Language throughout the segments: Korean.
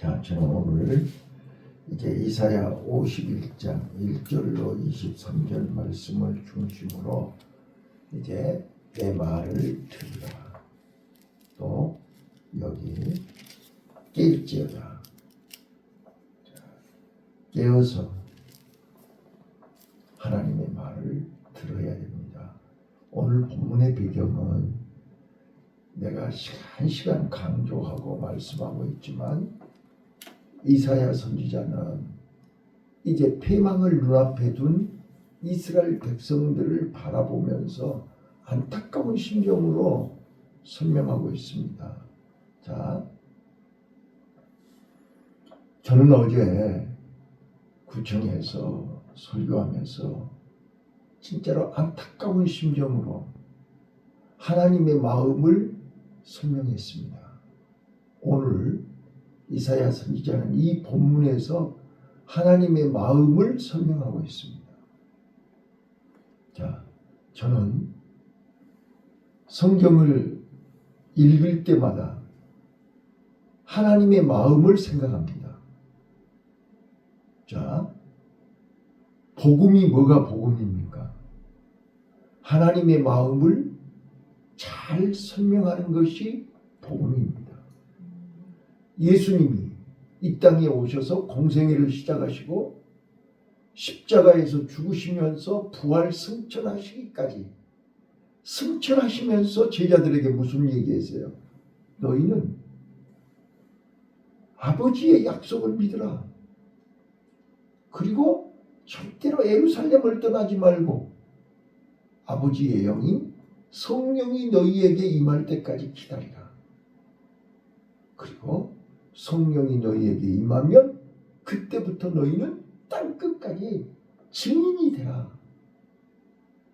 자, 저는 오늘 이제 이사야 51장 1절로 23절 말씀을 중심으로 이제 내 말을 들으라. 또 여기 깰지어다. 깨어서 하나님의 말을 들어야 됩니다. 오늘 본문의 배경은 내가 한 시간 강조하고 말씀하고 있지만 이사야 선지자는 이제 패망을 눈앞에 둔 이스라엘 백성들을 바라보면서 안타까운 심정으로 설명하고 있습니다. 자, 저는 어제 구청에서 설교하면서 진짜로 안타까운 심정으로 하나님의 마음을 설명했습니다. 오늘 이사야 선지자는 이 본문에서 하나님의 마음을 설명하고 있습니다. 자, 저는 성경을 읽을 때마다 하나님의 마음을 생각합니다. 자, 복음이 뭐가 복음입니까? 하나님의 마음을 잘 설명하는 것이 복음입니다. 예수님이 이 땅에 오셔서 공생애를 시작하시고 십자가에서 죽으시면서 부활 승천하시기까지 승천하시면서 제자들에게 무슨 얘기했어요? 너희는 아버지의 약속을 믿으라. 그리고 절대로 예루살렘을 떠나지 말고 아버지의 영인 성령이 너희에게 임할 때까지 기다리라. 그리고 성령이 너희에게 임하면 그때부터 너희는 땅끝까지 증인이 되라.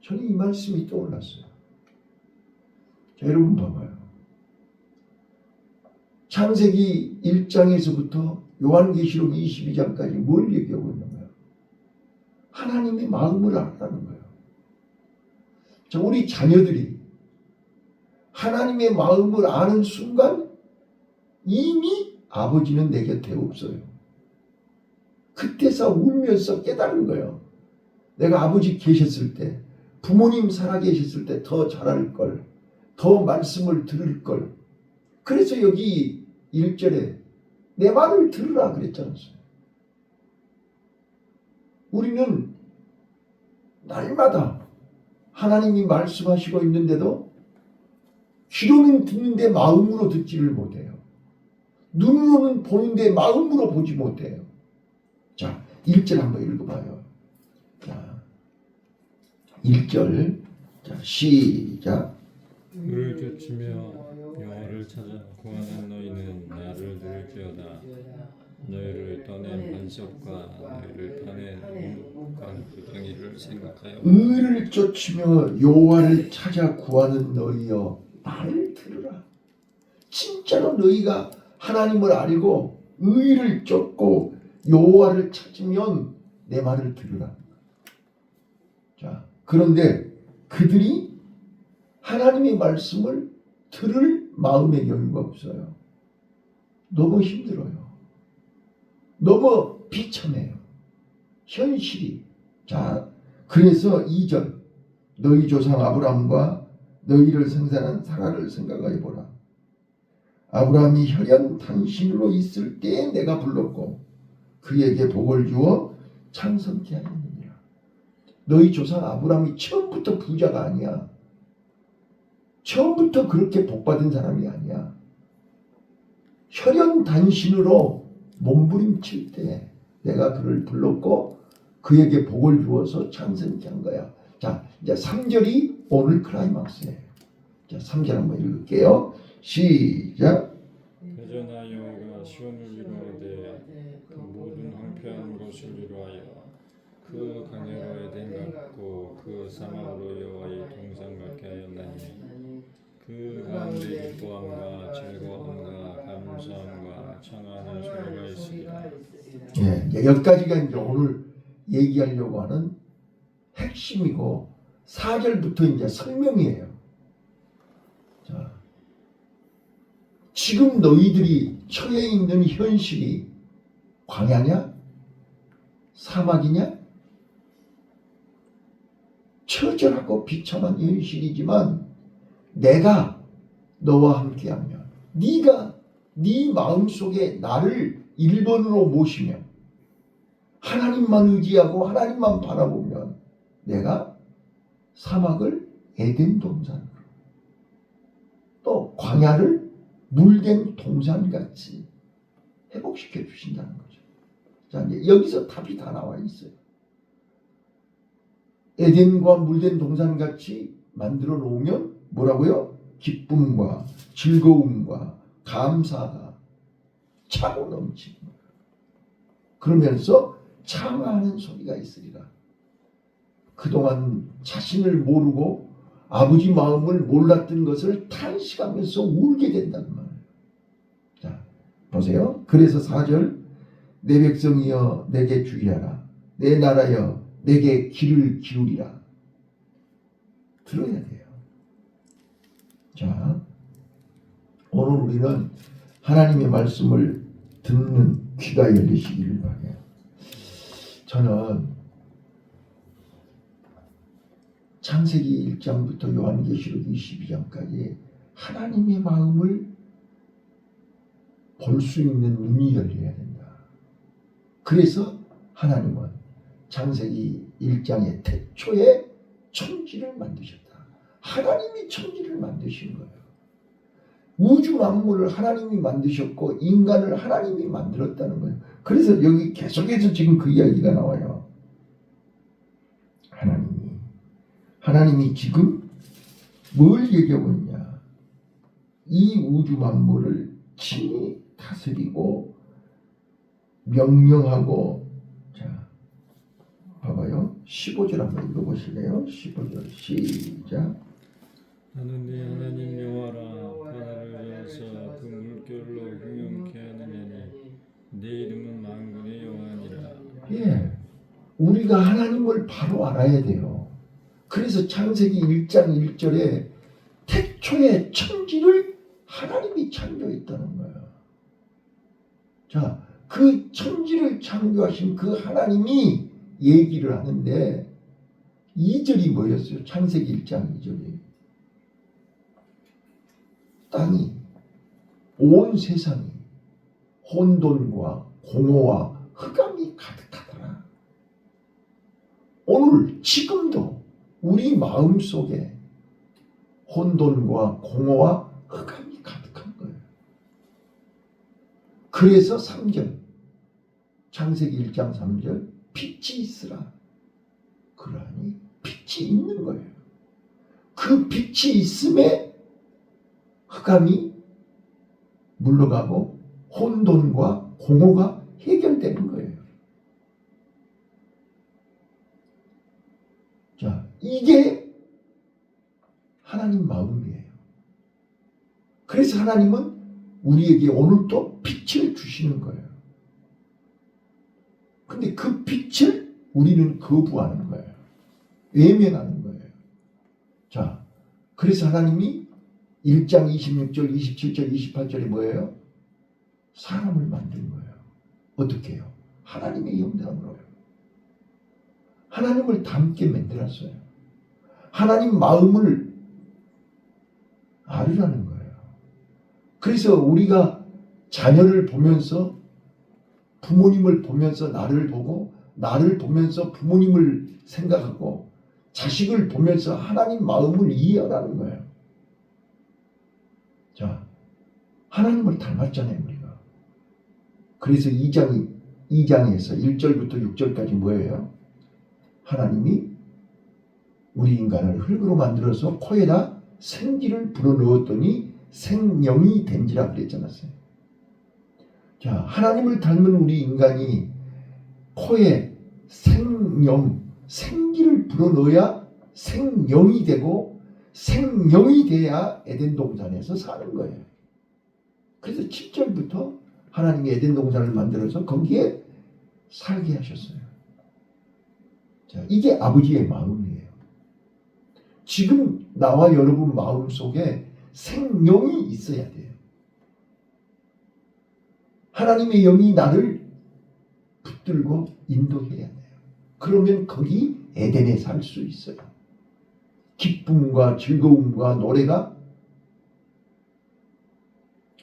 저는 이 말씀이 떠올랐어요. 자, 여러분 봐봐요. 창세기 1장에서부터 요한계시록 22장까지 뭘 얘기하고 있는 거예요? 하나님의 마음을 알아라는 거예요. 자, 우리 자녀들이 하나님의 마음을 아는 순간 이미 아버지는 내 곁에 없어요. 그때서 울면서 깨달은 거예요. 내가 아버지 계셨을 때, 부모님 살아계셨을 때 더 잘할 걸, 더 말씀을 들을 걸. 그래서 여기 1절에 내 말을 들으라 그랬잖아요. 우리는 날마다 하나님이 말씀하시고 있는데도 귀로는 듣는데 마음으로 듣지를 못해요. 눈으로는 보는데 마음으로 보지 못해요. 자, 1절 한번 읽어봐요. 자, 1절. 자, 시작. 그를 쫓으며 여호와를 찾아 구하는 너희는 나를 들을지어다. 너희를 떠낸 반석과 너희를 파낸 구덩이를 생각하여 의를 쫓으며 여호와를 찾아 구하는 너희여 나를 들으라. 진짜로 너희가 하나님을 알고 의를 쫓고 여호와를 찾으면 내 말을 들으라. 자, 그런데 그들이 하나님의 말씀을 들을 마음의 여유가 없어요. 너무 힘들어요. 너무 비참해요. 현실이. 자, 그래서 2절 너희 조상 아브라함과 너희를 생산한 사라를 생각하여 보라. 아브라함이 혈연 단신으로 있을 때에 내가 불렀고 그에게 복을 주어 창성케 하였느니라. 너희 조상 아브라함이 처음부터 부자가 아니야. 처음부터 그렇게 복받은 사람이 아니야. 혈연 단신으로 몸부림칠 때 내가 그를 불렀고 그에게 복을 주어서 창성케 한 거야. 자, 이제 3절이 오늘 클라이막스예요. 자, 3절 한번 읽을게요. 시작. 그러나 여호와가 시온을 위로하되 그 모든 황폐한 곳을 위로하여 그 강야로 에덴 같고 그 사막으로 여호와의 동산 같게 하였나니 그 가운데 기뻐함과 즐거움과 감사함과 청하는 소리가 있으리라. 예, 여기까지가 이제 오늘 얘기하려고 하는 핵심이고 4절부터 이제 설명이에요. 자, 지금 너희들이 처해 있는 현실이 광야냐? 사막이냐? 처절하고 비참한 현실이지만 내가 너와 함께하면 네가 네 마음속에 나를 1번으로 모시면 하나님만 의지하고 하나님만 바라보면 내가 사막을 에덴 동산으로 또 광야를 물된 동산같이 회복시켜 주신다는 거죠. 자, 이제 여기서 답이 다 나와 있어요. 에덴과 물된 동산같이 만들어 놓으면 뭐라고요? 기쁨과 즐거움과 감사가 차고 넘치는 거예요. 그러면서 창하는 소리가 있으리라. 그동안 자신을 모르고 아버지 마음을 몰랐던 것을 탄식하면서 울게 된단 말이에요. 자, 보세요. 그래서 4절 내 백성이여 내게 주의하라. 내 나라여 내게 귀를 기울이라. 들어야 돼요. 자, 오늘 우리는 하나님의 말씀을 듣는 귀가 열리시기를 바라요. 저는 창세기 1장부터 요한계시록 22장까지 하나님의 마음을 볼 수 있는 눈이 열려야 된다. 그래서 하나님은 창세기 1장의 태초에 천지를 만드셨다. 하나님이 천지를 만드신 거예요. 우주 만물을 하나님이 만드셨고 인간을 하나님이 만들었다는 거예요. 그래서 여기 계속해서 지금 그 이야기가 나와요. 하나님이 지금 뭘 얘기하고 있냐? 이 우주 만물을 친히 다스리고 명령하고, 자, 봐봐요. 15절 한번 읽어보실래요? 15절 시작. 나는 네 하나님 여호와라. 바다를 여서 그 물결로 흥영케 하느냐니 네 이름은 만군의 여호와니라. 예, 우리가 하나님을 바로 알아야 돼요. 그래서 창세기 1장 1절에 태초에 천지를 하나님이 창조했다는 거예요. 자, 그 천지를 창조하신 그 하나님이 얘기를 하는데 2절이 뭐였어요? 창세기 1장 2절이 땅이 온 세상이 혼돈과 공허와 흑암이 가득하더라. 오늘 지금도 우리 마음속에 혼돈과 공허와 흑암이 가득한 거예요. 그래서 3절 창세기 1장 3절 빛이 있으라. 그러니 빛이 있는 거예요. 그 빛이 있음에 흑암이 물러가고 혼돈과 공허가 해결되는 거예요. 자, 이게 하나님 마음이에요. 그래서 하나님은 우리에게 오늘 또 빛을 주시는 거예요. 근데 그 빛을 우리는 거부하는 거예요. 외면하는 거예요. 자, 그래서 하나님이 1장 26절, 27절, 28절이 뭐예요? 사람을 만든 거예요. 어떻게 해요? 하나님의 영광으로요. 하나님을 닮게 만들었어요. 하나님 마음을 알으라는 거예요. 그래서 우리가 자녀를 보면서 부모님을 보면서 나를 보고 나를 보면서 부모님을 생각하고 자식을 보면서 하나님 마음을 이해하라는 거예요. 자, 하나님을 닮았잖아요, 우리가. 그래서 2장에서 1절부터 6절까지 뭐예요? 하나님이 우리 인간을 흙으로 만들어서 코에다 생기를 불어넣었더니 생명이 된지라 그랬잖아요. 자, 하나님을 닮은 우리 인간이 코에 생기를 불어넣어야 생명이 되고 생명이 돼야 에덴 동산에서 사는 거예요. 그래서 7절부터 하나님이 에덴 동산을 만들어서 거기에 살게 하셨어요. 자, 이게 아버지의 마음이에요. 지금 나와 여러분 마음 속에 생명이 있어야 돼요. 하나님의 영이 나를 붙들고 인도해야 돼요. 그러면 거기 에덴에 살 수 있어요. 기쁨과 즐거움과 노래가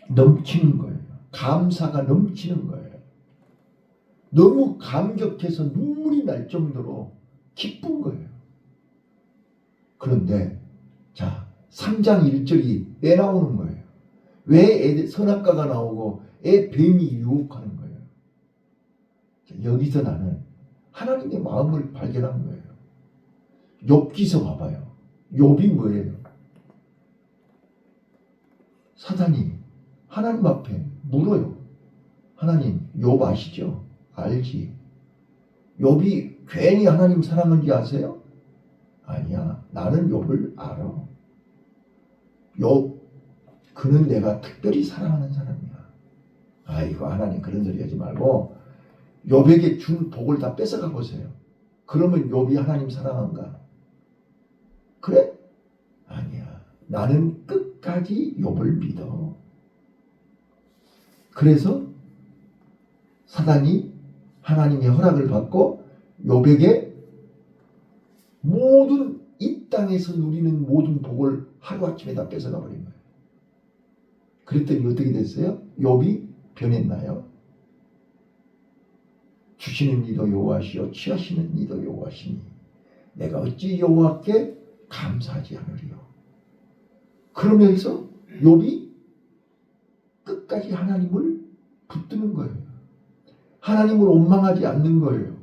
넘치는 거예요. 감사가 넘치는 거예요. 너무 감격해서 눈물이 날 정도로 기쁜 거예요. 그런데 자 3장 1절이 왜 나오는 거예요? 왜 선악과가 나오고 왜 뱀이 유혹하는 거예요? 자, 여기서 나는 하나님의 마음을 발견한 거예요. 욥기서 봐봐요. 욥이 뭐예요? 사단이 하나님 앞에 물어요. 하나님, 욥 아시죠? 알지. 욥이 괜히 하나님 사랑한지 아세요? 아니야. 나는 욥을 알아. 욥, 그는 내가 특별히 사랑하는 사람이야. 아이고 하나님 그런 소리 하지 말고 욥에게 준 복을 다 뺏어가 보세요. 그러면 욥이 하나님 사랑한가? 그래? 아니야. 나는 끝까지 욥을 믿어. 그래서 사단이 하나님의 허락을 받고 욥에게 모든 이 땅에서 누리는 모든 복을 하루아침에 다 뺏어가 버린 거예요. 그랬더니 어떻게 됐어요? 욥이 변했나요? 주시는 이도 여호와시요 취하시는 이도 여호와시니 내가 어찌 여호와께 감사하지 않으리요. 그러면서 욥이 끝까지 하나님을 붙드는 거예요. 하나님을 원망하지 않는 거예요.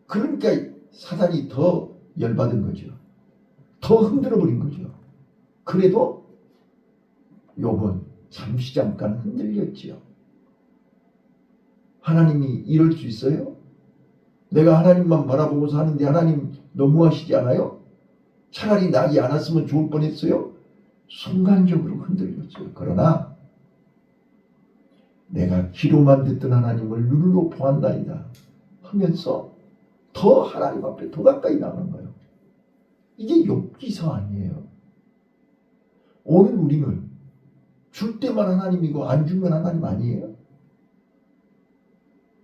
그러니까 사단이 더 열받은 거죠. 더 흔들어 버린 거죠. 그래도 욥은 잠시 잠깐 흔들렸지요. 하나님이 이럴 수 있어요? 내가 하나님만 바라보고 사는데 하나님 너무하시지 않아요? 차라리 나지 않았으면 좋을 뻔했어요? 순간적으로 흔들렸어요. 그러나 내가 귀로만 듣던 하나님을 눈으로 보았나이다 하면서 더 하나님 앞에 더 가까이 나가는 거예요. 이게 욥기서 아니에요. 오늘 우리는 줄 때만 하나님이고 안 주면 하나님 아니에요?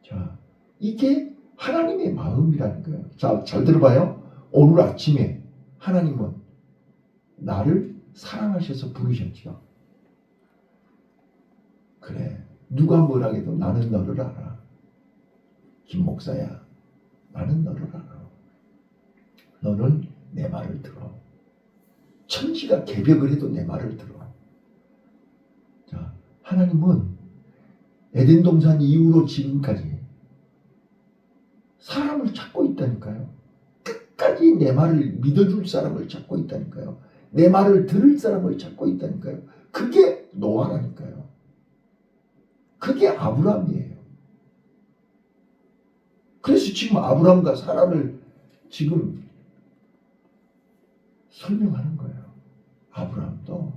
자, 이게 하나님의 마음이라는 거예요. 자, 잘 들어봐요. 오늘 아침에 하나님은 나를 사랑하셔서 부르셨죠. 그래, 누가 뭐라 해도 나는 너를 알아. 김 목사야, 나는 너를 알아. 너는 내 말을 들어. 천지가 개벽을 해도 내 말을 들어. 자, 하나님은 에덴 동산 이후로 지금까지 사람을 찾고 있다니까요. 끝까지 내 말을 믿어줄 사람을 찾고 있다니까요. 내 말을 들을 사람을 찾고 있다니까요. 그게 노아라니까요. 그게 아브라함이에요. 그래서 지금 아브라함과 사라를 지금 설명하는 거예요. 아브라함도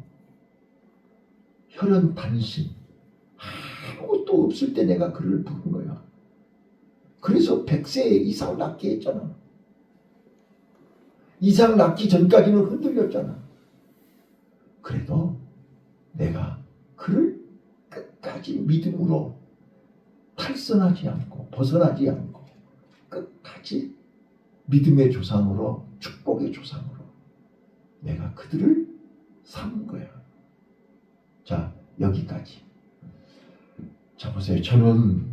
혈연 단신 아무것도 없을 때 내가 그를 부른 거야. 그래서 100세 이상 낳게 했잖아. 이상 낳기 전까지는 흔들렸잖아. 그래도 내가 그를 끝까지 믿음으로 탈선하지 않고 벗어나지 않고 끝까지 믿음의 조상으로 축복의 조상으로 내가 그들을 삼은 거야. 자, 여기까지. 자, 보세요. 저는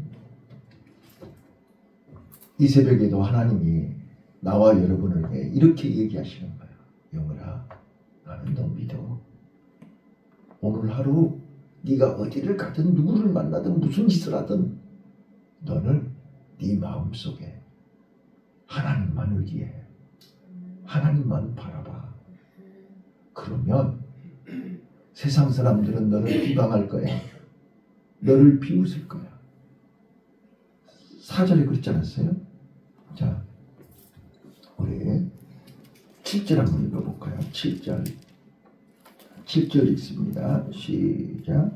이 새벽에도 하나님이 나와 여러분에게 이렇게 얘기하시는 거예요. 영으라, 나는 너 믿어. 오늘 하루 네가 어디를 가든 누구를 만나든 무슨 짓을 하든 너는 네 마음속에 하나님만 의지해. 하나님만 바라봐. 그러면 세상 사람들은 너를 비방할 거야. 너를 비웃을 거야. 4절에 그렇지 않았어요? 자, 우리 7절 한번 읽어볼까요? 7절 읽습니다. 시작.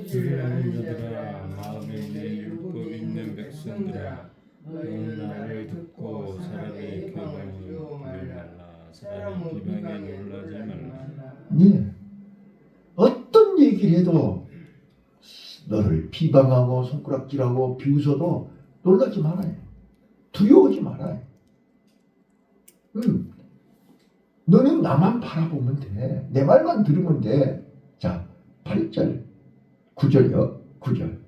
주의하는 자들아, 마음에 내 율법 있는 백성들아, 너는 나를 듣고 사람의 교훈을 듣지 말라. 사람의 비방에 놀라지 말라. 네. 어떤 얘기를 해도 너를 비방하고 손가락질하고 비웃어도 놀라지 말아요. 두려워하지 말아요. 너는 나만 바라보면 돼. 내 말만 들으면 돼. 자, 8절, 9절이요. 9절.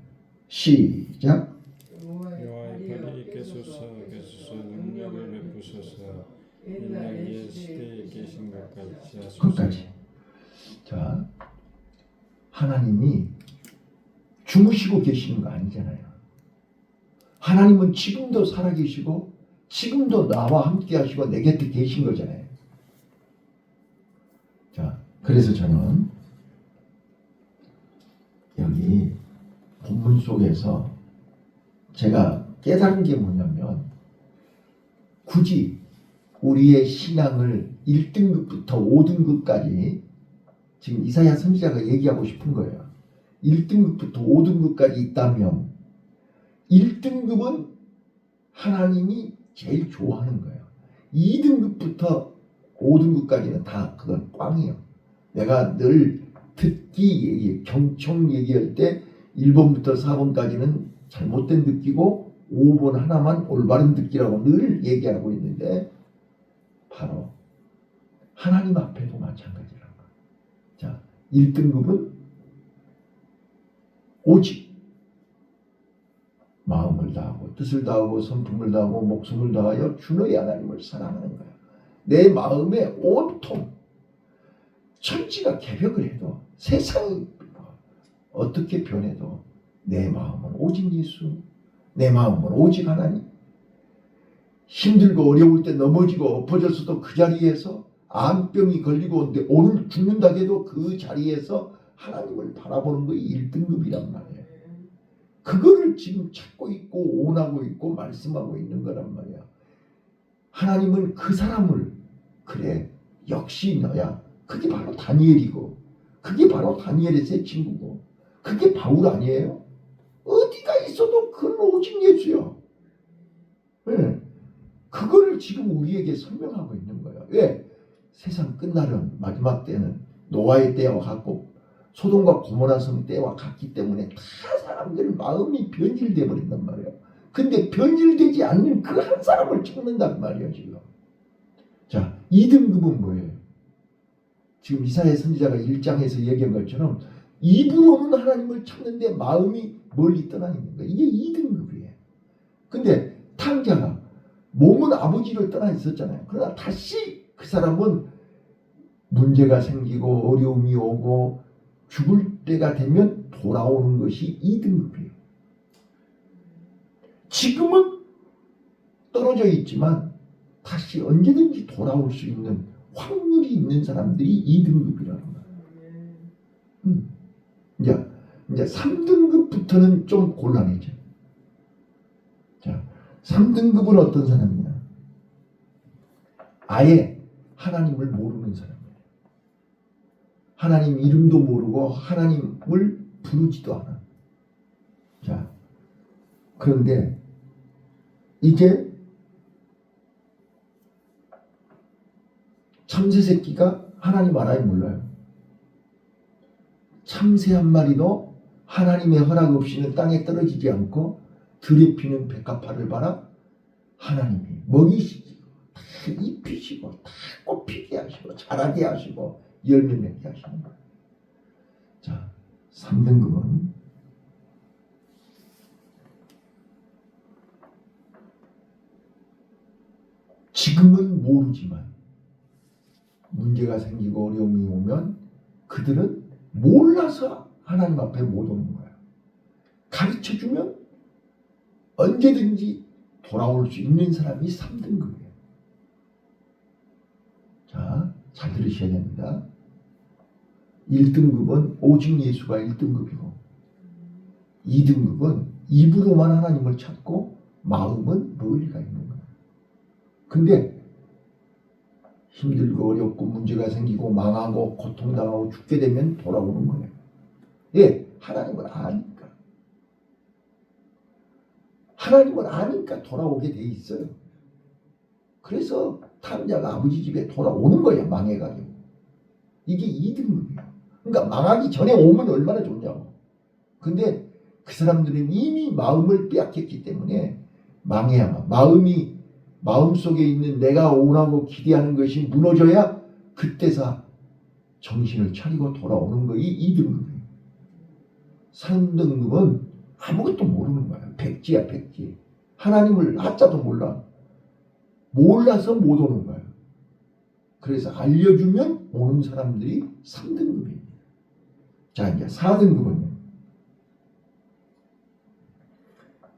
시작. 여호와의 팔이 깨소서 능력을 베푸소서 일나기의 시대에 계신 것 같이 하소서. 끝까지. 자, 하나님이 주무시고 계시는 거 아니잖아요. 하나님은 지금도 살아계시고 지금도 나와 함께 하시고 내 곁에 계신 거잖아요. 자, 그래서 저는 여기 본문 속에서 제가 깨달은 게 뭐냐면 굳이 우리의 신앙을 1등급부터 5등급까지 지금 이사야 선지자가 얘기하고 싶은 거예요. 1등급부터 5등급까지 있다면 1등급은 하나님이 제일 좋아하는 거예요. 2등급부터 5등급까지는 다 그건 꽝이에요. 내가 늘 듣기 경청 얘기할 때 1번부터 4번까지는 잘못된 듣기고 5번 하나만 올바른 듣기라고 늘 얘기하고 있는데 바로 하나님 앞에도 마찬가지라는 거예요. 자, 1등급은 오직 마음을 다하고 뜻을 다하고 성품을 다하고 목숨을 다하여 주 너의 하나님을 사랑하는 거야. 내 마음에 온통 천지가 개벽을 해도 세상이 어떻게 변해도 내 마음은 오직 예수, 내 마음은 오직 하나님. 힘들고 어려울 때 넘어지고 엎어졌어도 그 자리에서 암병이 걸리고 오늘 죽는다 해도 그 자리에서 하나님을 바라보는 것이 1등급이란 말이에요. 그거를 지금 찾고 있고 원하고 있고 말씀하고 있는 거란 말이야. 하나님은 그 사람을 그래 역시 너야. 그게 바로 다니엘이고 그게 바로 다니엘의 새 친구고 그게 바울 아니에요? 어디가 있어도 그건 오직 예수요. 네. 그거를 지금 우리에게 설명하고 있는 거예요. 왜? 세상 끝나는 마지막 때는 노아의 때와 같고 소돔과 고모라 성 때와 같기 때문에 다 사람들 마음이 변질돼 버린단 말이에요. 근데 변질되지 않는 그 한 사람을 찾는단 말이에요 지금. 자, 2등급은 뭐예요? 지금 이사야 선지자가 1장에서 얘기한 것처럼 입으로는 하나님을 찾는데 마음이 멀리 떠나 있는 거예요. 이게 2등급이에요. 근데 탕자가 몸은 아버지를 떠나 있었잖아요. 그러나 다시 그 사람은 문제가 생기고 어려움이 오고 죽을 때가 되면 돌아오는 것이 2등급이에요. 지금은 떨어져 있지만 다시 언제든지 돌아올 수 있는 확률이 있는 사람들이 2등급이라는 거예요. 이제 3등급부터는 좀 곤란해져. 자, 3등급은 어떤 사람이냐? 아예 하나님을 모르는 사람이에요. 하나님 이름도 모르고 하나님을 부르지도 않아. 자, 그런데 이제 참새 새끼가 하나님 알아요, 몰라요? 참새 한 마리도 하나님의 허락 없이는 땅에 떨어지지 않고 들에 피는 백합화를 봐라. 하나님이 먹이시고 다 입히시고 다 꽃피게 하시고 자라게 하시고 열매 맺게 하시는 거예요. 자, 3등급은 지금은 모르지만 문제가 생기고 어려움이 오면 그들은 몰라서 하나님 앞에 못 오는 거야. 가르쳐주면 언제든지 돌아올 수 있는 사람이 3등급이에요. 자, 잘 들으셔야 됩니다. 1등급은 오직 예수가 1등급이고 2등급은 입으로만 하나님을 찾고 마음은 멀리가 있는 거야. 근데 힘들고 어렵고 문제가 생기고 망하고 고통당하고 죽게 되면 돌아오는 거예요. 예, 하나님을 아니까. 하나님을 아니까 돌아오게 돼 있어요. 그래서 탐자가 아버지 집에 돌아오는 거예요. 망해가지고. 이게 2등급이에요. 그러니까 망하기 전에 오면 얼마나 좋냐고. 근데 그 사람들은 이미 마음을 빼앗겼기 때문에 망해야만, 마음속에 있는 내가 원하고 기대하는 것이 무너져야 그때서 정신을 차리고 돌아오는 것이 2등급이에요. 3등급은 아무것도 모르는 거예요. 백지야, 백지. 하나님을 하자도 몰라. 몰라서 못 오는 거예요. 그래서 알려주면 오는 사람들이 3등급입니다. 자, 이제 4등급은요.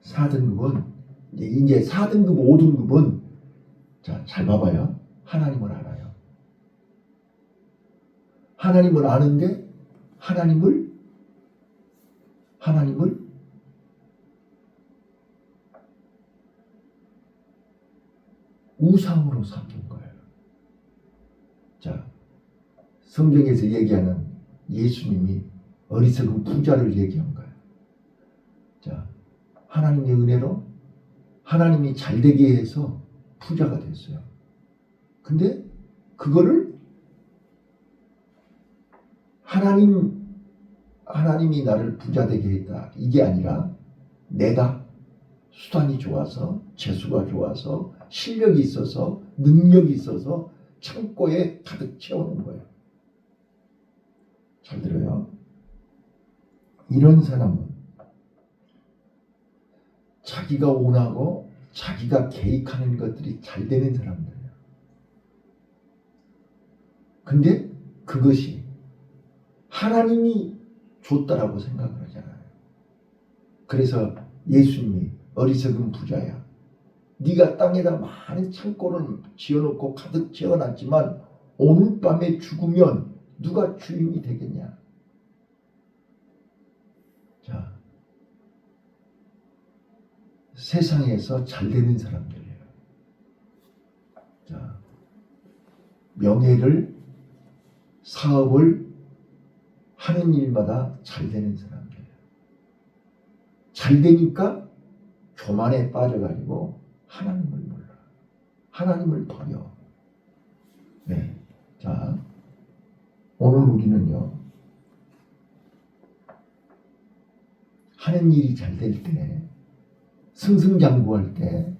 4등급은 이제 4등급, 5등급은 자, 잘 봐봐요. 하나님을 알아요. 하나님을 아는데 하나님을 우상으로 삼는 거예요. 자, 성경에서 얘기하는 예수님이 어리석은 부자를 얘기한 거예요. 자, 하나님의 은혜로 하나님이 잘되게 해서 부자가 됐어요. 근데 그거를 하나님이 나를 부자 되게 했다. 이게 아니라 내가 수단이 좋아서, 재수가 좋아서, 실력이 있어서, 능력이 있어서 창고에 가득 채우는 거예요. 잘 들어요. 이런 사람은 자기가 원하고 자기가 계획하는 것들이 잘 되는 사람들이에요. 근데 그것이 하나님이 줬다라고 생각을 하잖아요. 그래서 예수님이 어리석은 부자야. 네가 땅에다 많은 창고를 지어놓고 가득 채워놨지만 오늘 밤에 죽으면 누가 주인이 되겠냐. 자, 세상에서 잘 되는 사람들이에요. 자, 명예를, 사업을 하는 일마다 잘 되는 사람들이에요. 잘 되니까 교만에 빠져가지고 하나님을 몰라. 하나님을 버려. 네. 자, 오늘 우리는요, 하는 일이 잘 될 때, 승승장구할 때,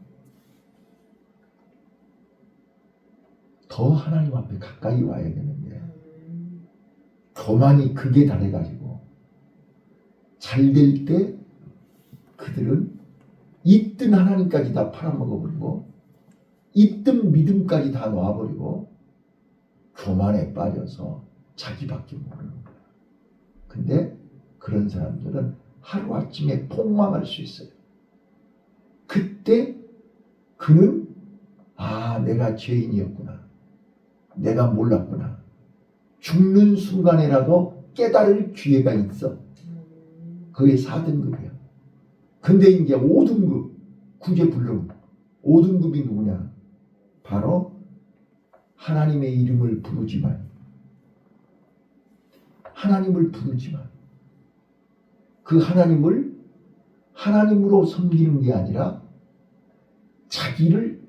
더 하나님 앞에 가까이 와야 되는데, 교만이 극에 달해가지고, 잘 될 때, 그들은 있던 하나님까지 다 팔아먹어버리고, 있던 믿음까지 다 놔버리고, 교만에 빠져서 자기밖에 모르는 거야. 근데 그런 사람들은 하루아침에 폭망할 수 있어요. 그때 그는 내가 죄인이었구나. 내가 몰랐구나. 죽는 순간에라도 깨달을 기회가 있어. 그게 4등급이야. 근데 이제 5등급, 구제불능 5등급이 누구냐? 바로 하나님의 이름을 부르지만 그 하나님을 하나님으로 섬기는 게 아니라 자기를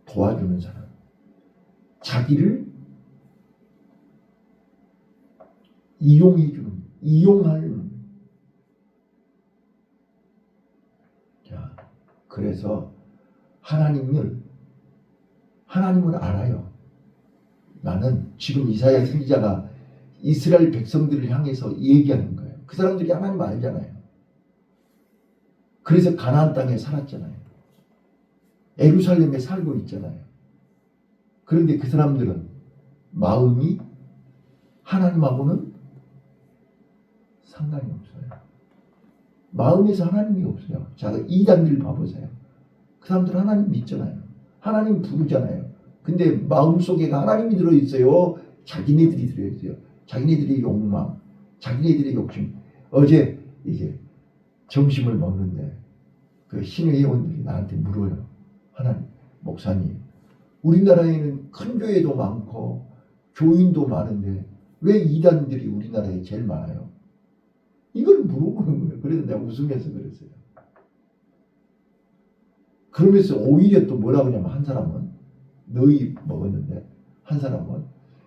도와주는 사람, 자기를 이용하는. 자, 그래서 하나님을 알아요. 나는 지금 이사야 선지자가 이스라엘 백성들을 향해서 얘기하는 거예요. 그 사람들이 하나님 알잖아요. 그래서 가나안 땅에 살았잖아요. 예루살렘에 살고 있잖아요. 그런데 그 사람들은 마음이 하나님하고는 상관이 없어요. 마음에서 하나님이 없어요. 자, 이단들 봐보세요. 그 사람들 하나님 믿잖아요. 하나님 부르잖아요. 근데 마음속에 하나님이 들어있어요. 자기네들이 들어있어요. 자기네들의 욕망, 자기네들의 욕심. 어제 이제 점심을 먹는데 그 신의 회원들이 나한테 물어요. 하나님, 목사님, 우리나라에는 큰 교회도 많고 교인도 많은데 왜 이단들이 우리나라에 제일 많아요? 이걸 물어보는 거예요. 그래서 내가 웃으면서 그랬어요. 그러면서 오히려 또 뭐라고 하냐면 한 사람은 너희 먹었는데 한 사람은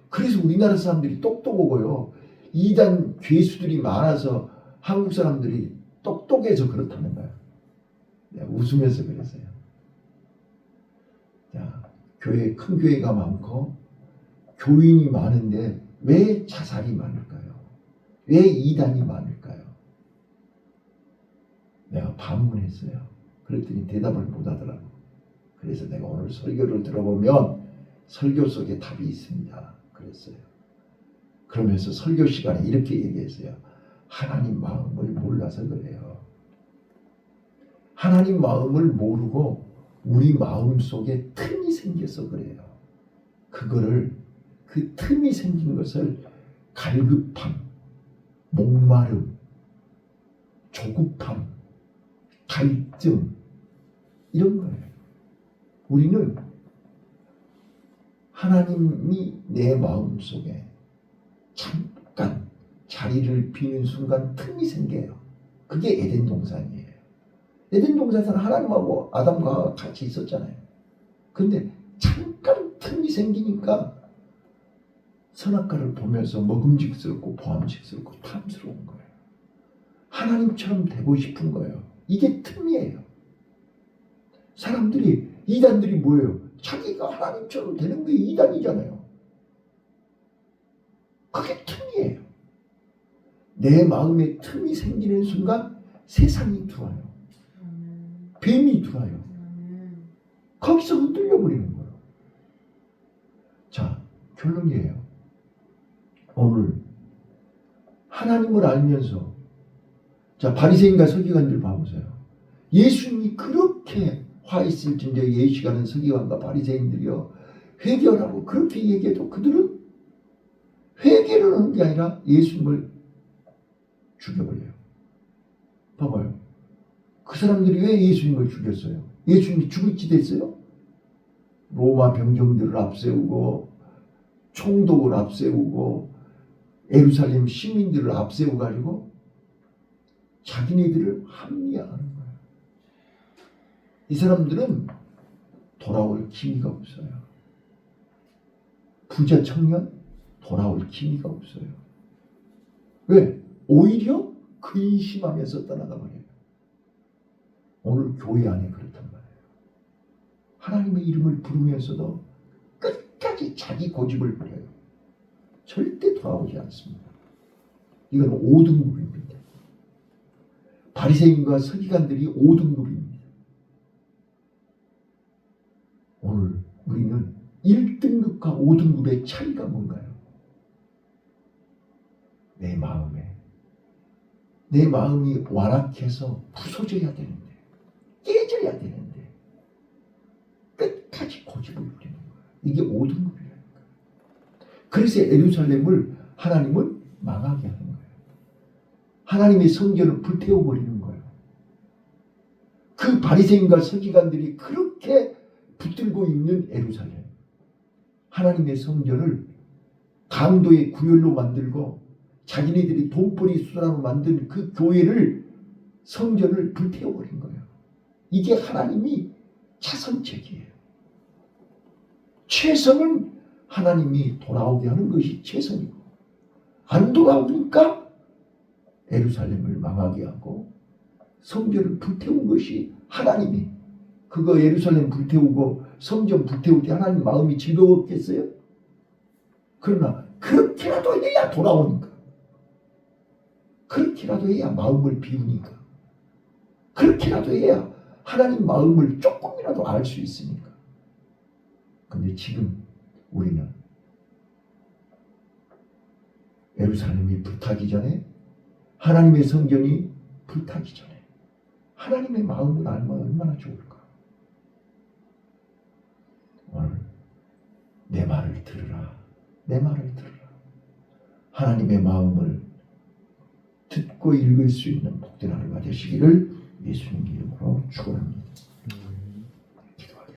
그래서 우리나라 사람들이 똑똑하고요. 이단 죄수들이 많아서 한국 사람들이 똑똑해서 그렇다는 거야. 내가 웃으면서 그랬어요. 자, 큰 교회가 많고 교인이 많은데 왜 자살이 많을까요? 왜 이단이 많을까요? 내가 반문했어요. 그랬더니 대답을 못 하더라고. 그래서 내가 오늘 설교를 들어보면 설교 속에 답이 있습니다. 그랬어요. 그러면서 설교 시간에 이렇게 얘기했어요. 하나님 마음을 몰라서 그래요. 하나님 마음을 모르고 우리 마음 속에 틈이 생겨서 그래요. 그 틈이 생긴 것을 갈급함, 목마름, 조급함, 갈증 이런 거예요. 우리는 하나님이 내 마음 속에 잠깐 자리를 비는 순간 틈이 생겨요. 그게 에덴 동산이에요. 에덴 동산에서는 하나님하고 아담과 같이 있었잖아요. 근데 잠깐 틈이 생기니까 선악과를 보면서 먹음직스럽고 보암직스럽고 탐스러운 거예요. 하나님처럼 되고 싶은 거예요. 이게 틈이에요. 사람들이 이단들이 뭐예요? 자기가 하나님처럼 되는 게 이단이잖아요. 그게 틈이에요. 내 마음에 틈이 생기는 순간 세상이 들어와요. 뱀이 들어와요. 거기서 흔들려 버리는 거예요. 자, 결론이에요. 오늘 하나님을 알면서 자, 바리새인과 서기관들 봐보세요. 예수님이 그렇게 화 있을진저 예시가는 서기관과 바리새인들이요 회개하라고 그렇게 얘기해도 그들은 회개를 하는 게 아니라 예수님을 죽여버려요. 봐봐요. 그 사람들이 왜 예수님을 죽였어요? 예수님이 죽을 짓 했어요? 로마 병정들을 앞세우고 총독을 앞세우고 예루살렘 시민들을 앞세워 가지고 자기네들을 합리화하는 거예요. 이 사람들은 돌아올 기미가 없어요. 부자 청년 돌아올 기미가 없어요. 왜? 오히려 근심하면서 떠나가 버려요. 오늘 교회 안에 그렇단 말이에요. 하나님의 이름을 부르면서도 끝까지 자기 고집을 부려요. 절대 돌아오지 않습니다. 이건 5등급입니다. 바리새인과 서기관들이 5등급입니다. 오늘 우리는 1등급과 5등급의 차이가 뭔가요? 내 마음이 완악해서 부서져야 되는데 깨져야 되는데 끝까지 고집을 부리는 거예요. 이게 5등급이라니까. 그래서 예루살렘을 하나님은 망하게 하는 거예요. 하나님의 성전을 불태워버리는 거예요. 그 바리새인과 서기관들이 그렇게 붙들고 있는 예루살렘, 하나님의 성전을 강도의 구열로 만들고 자기네들이 돈벌이 수단으로 만든 그 교회를 성전을 불태워버린 거예요. 이게 하나님이 차선책이에요. 최선은 하나님이 돌아오게 하는 것이 최선이고 안 돌아오니까 예루살렘을 망하게 하고 성전을 불태운 것이 하나님이 그거 예루살렘 불태우고 성전 불태울 때 하나님 마음이 즐거웠겠어요? 그러나 그렇게라도 해야 돌아오니까 그렇게라도 해야 마음을 비우니까 그렇게라도 해야 하나님 마음을 조금이라도 알 수 있으니까. 근데 지금 우리는 예루살렘이 불타기 전에 하나님의 성전이 불타기 전에 하나님의 마음을 알면 얼마나 좋을까. 오늘 내 말을 들으라. 내 말을 들으라. 하나님의 마음을 듣고 읽을 수 있는 복된 하루가 되시기를 예수님 이름으로 축원합니다.